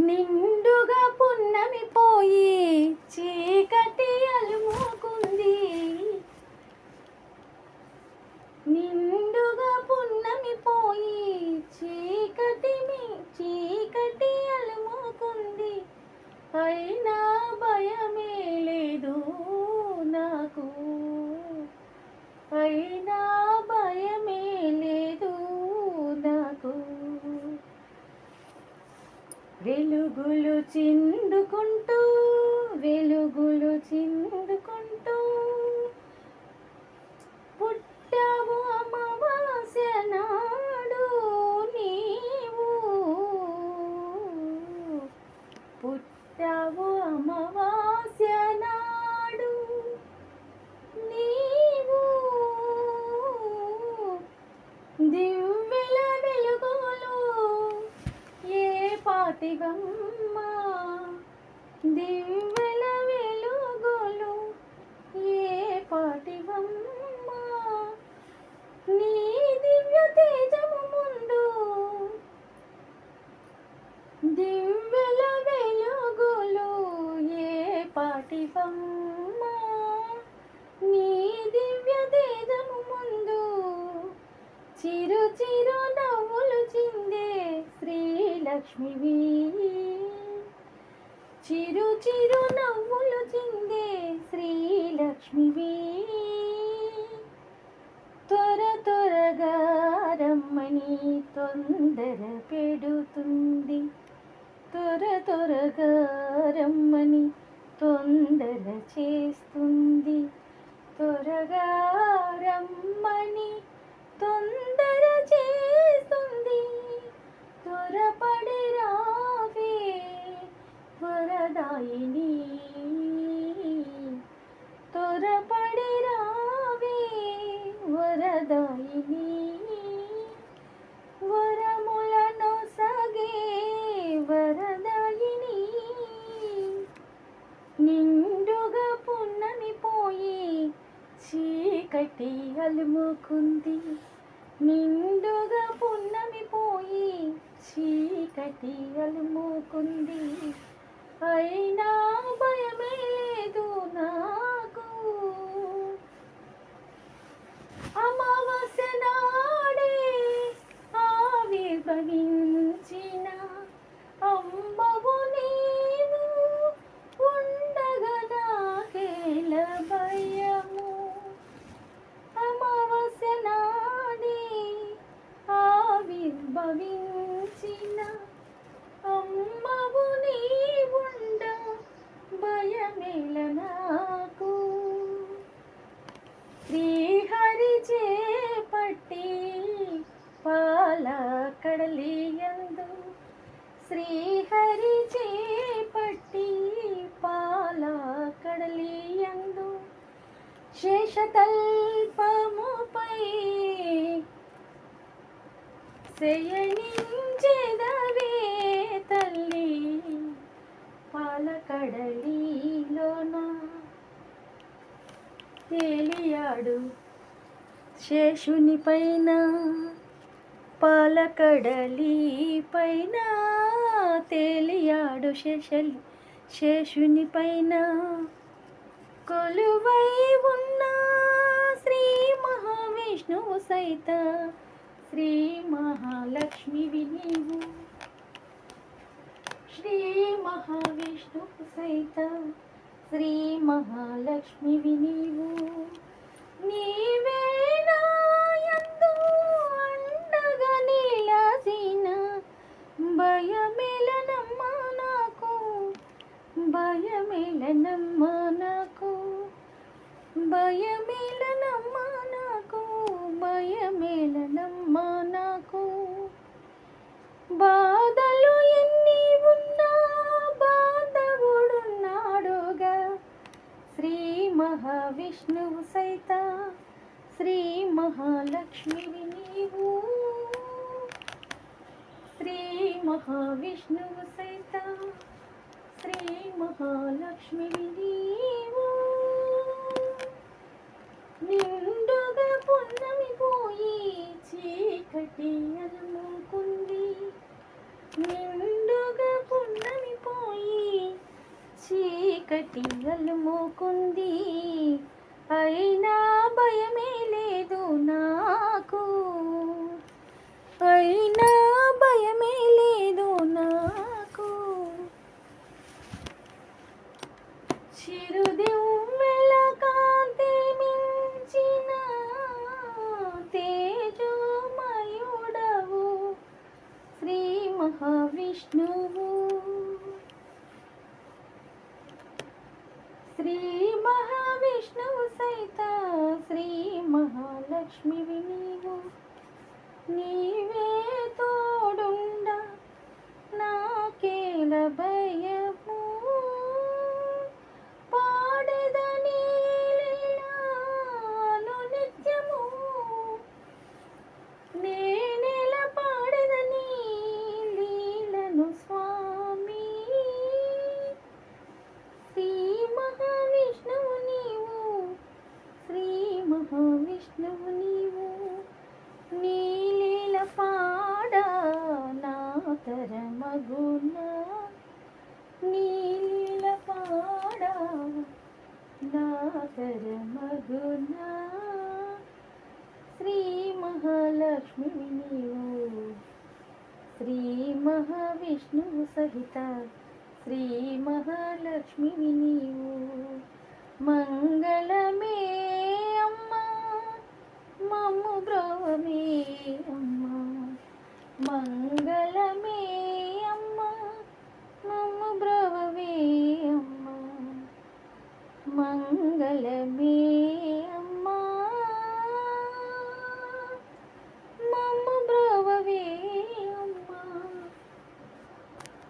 నిండుగా పున్నమి పోయి చీకటి అలుముకుంది. నిండుగా పున్నమి పోయి చీకటి అలుముకుంది. అయినా భయమే లేదు నాకు, అయినా భయమే లేదు నాకు. వెలుగులు చిందుకుంటూ వెలుగులు చిందుకుంటూ పుట్టావు అమావాస్య నాడు నీవు, పుట్టావు అమావాస్య నాడు నీవు. దివ్వెల వెలుగులు ఏ పాటివమ్మా, దివ్వెల వెలుగులు ఏ పాటివమ్మా. నీ దివ్య తేజము ముందు దివ్వెల వెలుగులు ఏ పాటివమ్మా. నీ దివ్య తేజము ముందు చిరు చిరు నవ్వులు చిందే శ్రీలక్ష్మివి, చిరు చిరు నవ్వులు చిందే శ్రీలక్ష్మివి. త్వర త్వరగా రమ్మని తొందర పెడుతుంది, త్వర త్వరగా రమ్మని తొందర చేస్తుంది. త్వరగా రమ్మని తొందర చేస్తుంది. త్వరపడి రావే వరదాయిని, త్వరపడి రావే వరదాయిని. వరములను సగే వరదాయిని. నిండుగా పున్నమి పోయి చీకటి అలుముకుంది. నిండుగా పున్నమి పోయి చీకటి అలుముకుంది. అయినా భయమే లేదు నాకు. అమావాస్య నాడే ఆవిర్భవించిన అమ్మవు నీవు ఉండగా నాకేల భయము. అమావాస్య నాడే ఆవిర్భవించిన అమ్మవు నీవుండ భయమేల నాకు. శ్రీహరి చేపట్టి పాల కడలియందు, శ్రీహరి చేపట్టి పాల కడలియందు శేషతల్పముపై శయనించెదవే తల్లి పాలకడలిలోన. తేలియాడు శేషుని పైన పాలకడలి పైన, తేలియాడు శేషుని పైన. కొలువై ఉన్న శ్రీ మహావిష్ణువు సైత శ్రీ మహాలక్ష్మివి నీవు, శ్రీ మహావిష్ణువు సైత శ్రీ మహాలక్ష్మివి నీవు. నీవే నాయందు అండగా నిలచిన భయమేలనమ్మా నాకు, భయమేలనమ్మా నాకు, భయమేలనమ్మా నాకు, భయమేలనమ్మా నాకు. బాధలు ఎన్ని ఉన్నా బాధవుడున్నాడుగా శ్రీ మహావిష్ణువు సైత శ్రీ మహాలక్ష్మివి నీవు, శ్రీ మహావిష్ణువు సైత శ్రీ మహాలక్ష్మివి నీవు. నిండుగా పున్నమి పోయి చీకటి అలుముకుంది. నిండుగా పున్నమి చీకటి అలుముకుంది, అయినా భయమే లేదు నాకు, అయినా భయమే లేదు నాకు. చిరుదివ్వెల కాంతి మించిన తేజోమయుడవు శ్రీ మహావిష్ణువు, శ్రీ మహావిష్ణువు సైత శ్రీ మహాలక్ష్మివి నీవు. నీవే తోడుండ నాకేల భయము, పాడెదని లీలాలు నిత్యము, నేనెల పాడెదని లీలను స్వామి. శ్రీ మహావిష్ణువు నీవు, శ్రీ మహావిష్ణువు నీవు. నీ లీల పాడ నా తరమగునా, నీ లీల పాడ నా తరమగునా. శ్రీ మహాలక్ష్మివి నీవు, శ్రీ మహావిష్ణువు సహిత శ్రీ మహాలక్ష్మివి నీవు. మంగళమే అమ్మా మమ్ము బ్రోవమే అమ్మా, మంగళమే